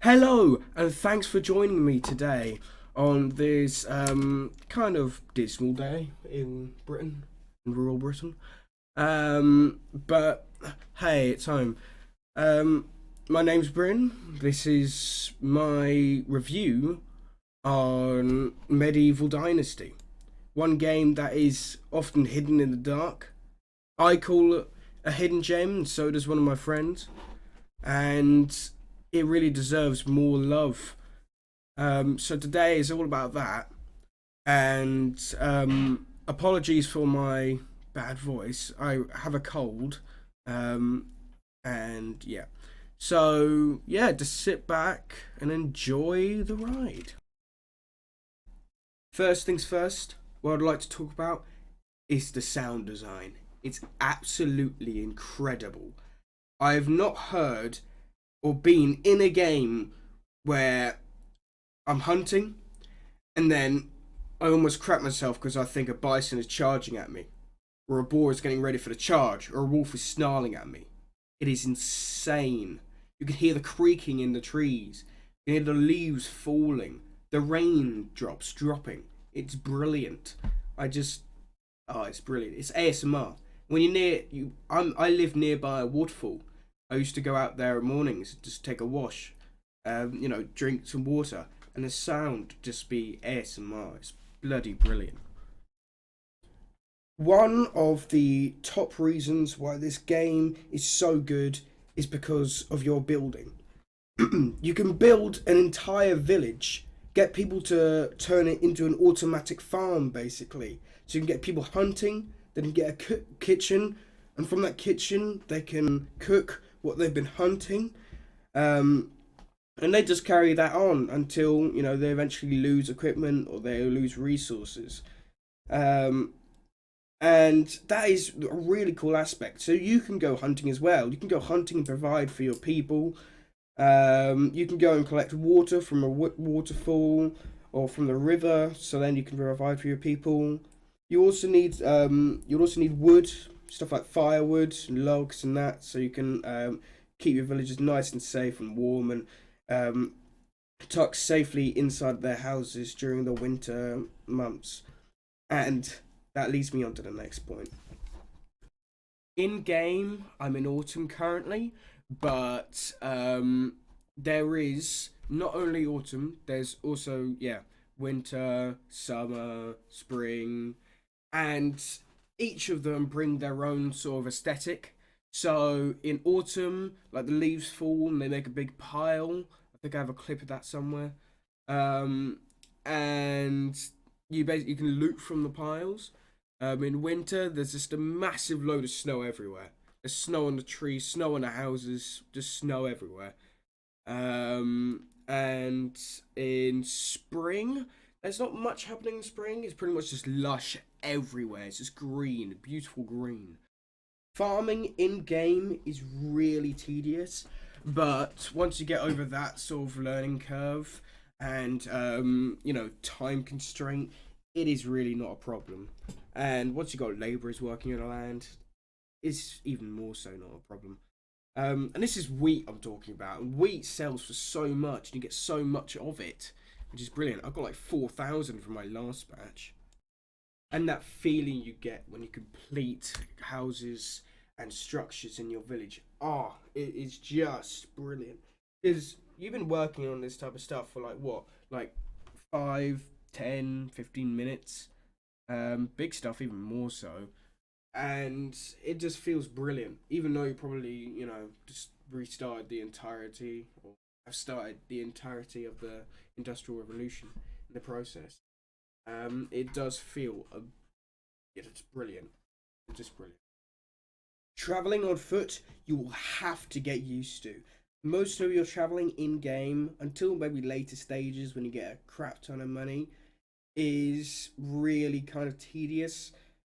Hello, and thanks for joining me today on this kind of dismal day in Britain, in rural Britain. But hey, it's home. Um, my name's Bryn. This is my review on Medieval Dynasty, one game that is often hidden in the dark. I call it a hidden gem, and so does one of my friends, and it really deserves more love. So today is all about that. And apologies for my bad voice. I have a cold. Um, and yeah. So yeah, just sit back and enjoy the ride. First things first, what I'd like to talk about is the sound design. It's absolutely incredible. I have not heard or been in a game where I'm hunting and then I almost crap myself because I think a bison is charging at me, or a boar is getting ready for the charge, or a wolf is snarling at me. It is insane. You can hear the creaking in the trees, you can hear the leaves falling, the raindrops dropping. It's brilliant. I just, oh, it's brilliant. It's ASMR. When you're near, I live nearby a waterfall. I used to go out there in mornings, just take a wash, drink some water, and the sound just be ASMR. It's bloody brilliant. One of the top reasons why this game is so good is because of your building. You can build an entire village, get people to turn it into an automatic farm, basically. So you can get people hunting, they can get a kitchen, and from that kitchen, they can cook what they've been hunting. Um, and they just carry that on until they eventually lose equipment or they lose resources. Um, and that is a really cool aspect. So you can go hunting as well. You can go hunting and provide for your people. You can go and collect water from a waterfall or from the river, so then you can provide for your people. You also need wood, stuff like firewood and logs and that, so you can keep your villagers nice and safe and warm and um, tucked safely inside their houses during the winter months. And that leads me on to the next point. In game, I'm in autumn currently, but there is not only autumn. There's also winter, summer, spring, and each of them bring their own sort of aesthetic. So in autumn, like the leaves fall and they make a big pile. I think I have a clip of that somewhere. Um, and you can loot from the piles. In winter, there's just a massive load of snow everywhere. There's snow on the trees, snow on the houses, just snow everywhere. And in spring, there's not much happening in spring. It's pretty much just lush everywhere. It's just green, beautiful green. Farming in game is really tedious, but once you get over that sort of learning curve and time constraint, it is really not a problem. And once you got labourers working on the land, it's even more so not a problem. And this is wheat I'm talking about. And wheat sells for so much, and you get so much of it, which is brilliant. I got like 4,000 from my last batch. And that feeling you get when you complete houses and structures in your village, it is just brilliant. Because you've been working on this type of stuff for like what? Like 5, 10, 15 minutes. Big stuff, even more so, and it just feels brilliant. Even though you probably just restarted the entirety or have started the entirety of the industrial revolution in the process, it does feel it's brilliant. It's just brilliant. Traveling on foot, you will have to get used to. Most of your traveling in game until maybe later stages when you get a crap ton of money is really kind of tedious,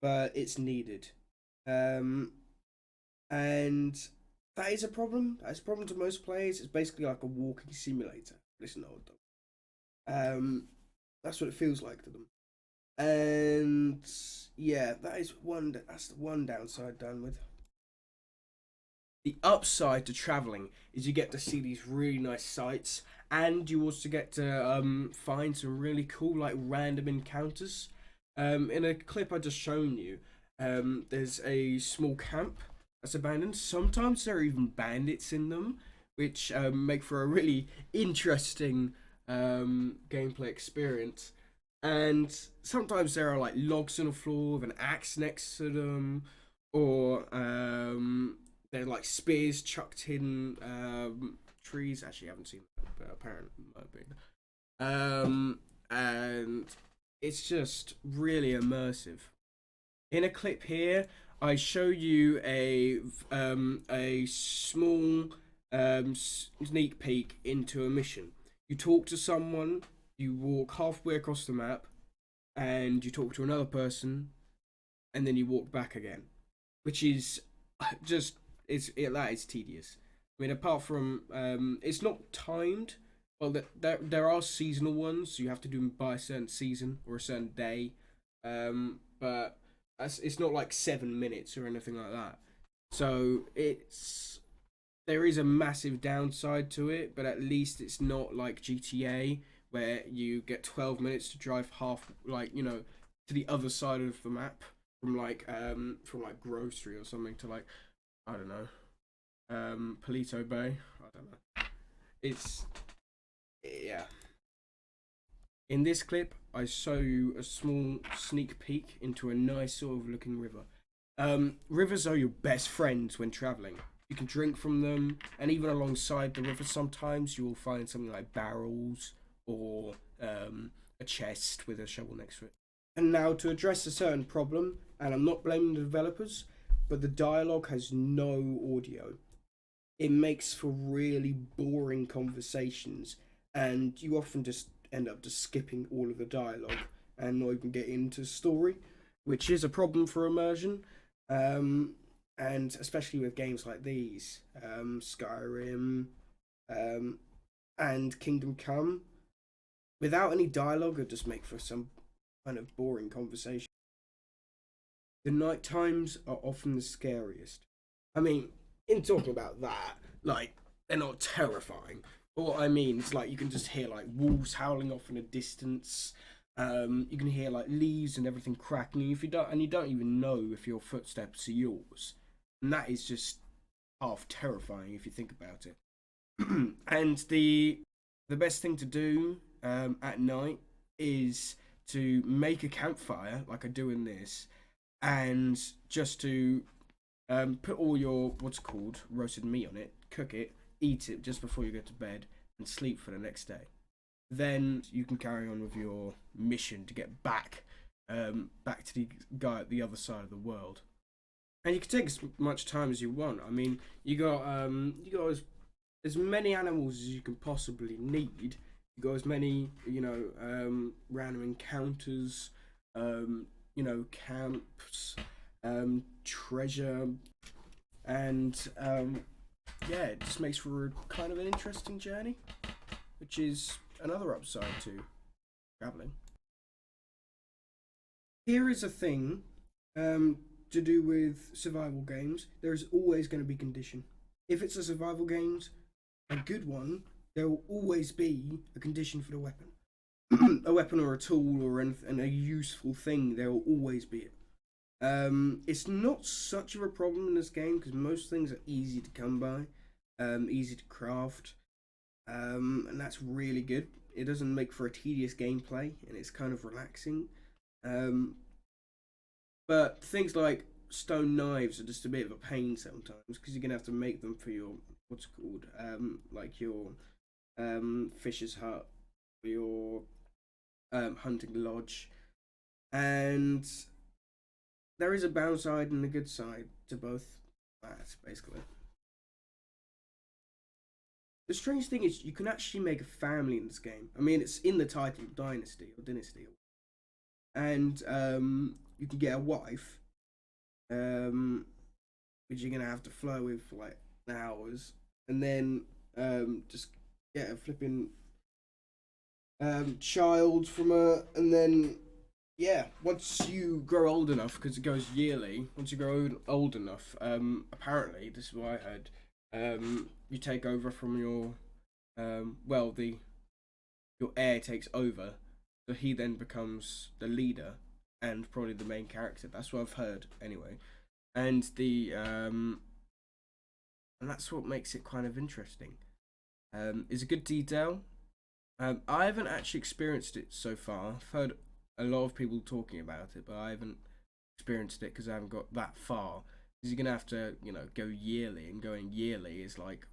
but it's needed. Um, and that is a problem. That's a problem to most players. It's basically like a walking simulator. Listen, old dog. That's what it feels like to them. And yeah, that's the one downside done with. The upside to traveling is you get to see these really nice sights, and you also get to find some really cool like random encounters. In a clip I just shown you, there's a small camp that's abandoned. Sometimes there are even bandits in them, which make for a really interesting gameplay experience. And sometimes there are like logs on the floor with an axe next to them, or they're like spears chucked in trees. Actually, I haven't seen that, but apparently it might be. And it's just really immersive. In a clip here, I show you a small sneak peek into a mission. You talk to someone, you walk halfway across the map, and you talk to another person, and then you walk back again, which is just that is tedious. I mean, apart from it's not timed. Well, there are seasonal ones, so you have to do them by a certain season or a certain day. But it's not like 7 minutes or anything like that. So there is a massive downside to it, but at least it's not like GTA where you get 12 minutes to drive half, like, to the other side of the map from like grocery or something to like, I don't know, Palito Bay. I don't know. It's yeah. In this clip, I show you a small sneak peek into a nice sort of looking river. Rivers are your best friends when traveling. You can drink from them, and even alongside the river, sometimes you will find something like barrels or a chest with a shovel next to it. And now to address a certain problem, and I'm not blaming the developers, but the dialogue has no audio. It makes for really boring conversations, and you often just end up just skipping all of the dialogue and not even get into story, which is a problem for immersion. And especially with games like these, Skyrim, and Kingdom Come, without any dialogue, it just make for some kind of boring conversation. The night times are often the scariest. I mean, in talking about that, like, they're not terrifying. But what I mean is, like, you can just hear like wolves howling off in a distance. You can hear like leaves and everything cracking. And you don't even know if your footsteps are yours, and that is just half terrifying if you think about it. And the best thing to do at night is to make a campfire like I do in this, and just to put all your what's it called roasted meat on it, cook it, eat it just before you go to bed, and sleep for the next day. Then you can carry on with your mission to get back to the guy at the other side of the world. And you can take as much time as you want. I mean, you got as many animals as you can possibly need. You got as many random encounters, camps, treasure, and yeah, it just makes for a kind of an interesting journey, which is another upside to traveling. Here is a thing to do with survival games. There is always going to be condition. If it's a survival games, a good one, there will always be a condition for the weapon. A weapon or a tool or a useful thing, there will always be it. It's not such of a problem in this game because most things are easy to come by, easy to craft, and that's really good. It doesn't make for a tedious gameplay, and it's kind of relaxing. Um, but things like stone knives are just a bit of a pain sometimes because you're gonna have to make them for your what's it called, like your fisher's hut, or your hunting lodge, and there is a bad side and a good side to both that, basically. The strange thing is you can actually make a family in this game. I mean, it's in the title, Dynasty or Dynasty, and you can get a wife, um, which you're gonna have to flirt with for like hours, and then just get a flipping child from her, and then Yeah, once you grow old enough, because it goes yearly. Once you grow old enough, apparently this is what I heard. You take over from your, well, the your heir takes over, so he then becomes the leader and probably the main character. That's what I've heard anyway, and and that's what makes it kind of interesting. Is a good detail. I haven't actually experienced it so far. I've heard a lot of people talking about it, but I haven't experienced it because I haven't got that far. Because you're gonna have to, go yearly, and going yearly is like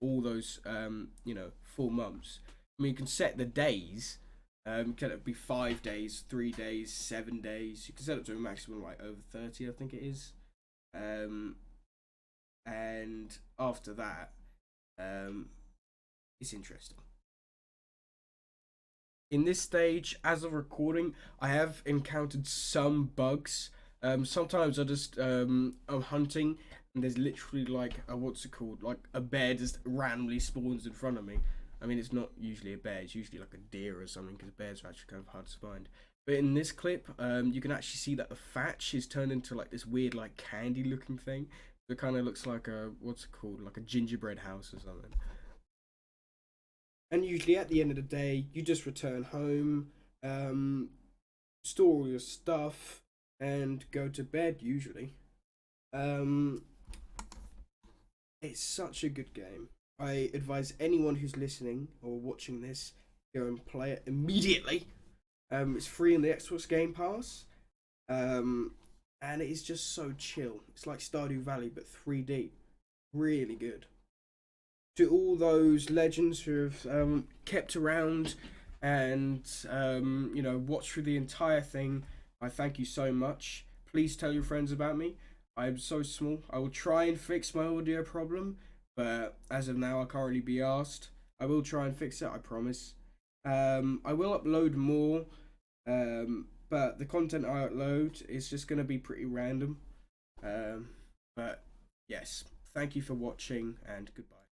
all those, 4 months. I mean, you can set the days. Can it be 5 days, 3 days, 7 days? You can set it to a maximum like over 30, I think it is. Um, and after that, um, it's interesting. In this stage, as of recording, I have encountered some bugs. Sometimes I'm hunting and there's literally like a, what's it called, like a bear just randomly spawns in front of me. I mean, it's not usually a bear; it's usually like a deer or something because bears are actually kind of hard to find. But in this clip, you can actually see that the thatch is turned into like this weird, like candy-looking thing. It kind of looks like a, what's it called, like a gingerbread house or something. And usually at the end of the day, you just return home, um, store all your stuff, and go to bed. Usually, um, it's such a good game. I advise anyone who's listening or watching this go and play it immediately. It's free in the Xbox Game Pass, um, and it is just so chill. It's like Stardew Valley but 3D. Really good. To all those legends who have kept around and watched through the entire thing, I thank you so much. Please tell your friends about me. I am so small. I will try and fix my audio problem, but as of now, I can't really be asked. I will try and fix it. I promise. I will upload more, but the content I upload is just gonna be pretty random. But yes, thank you for watching and goodbye.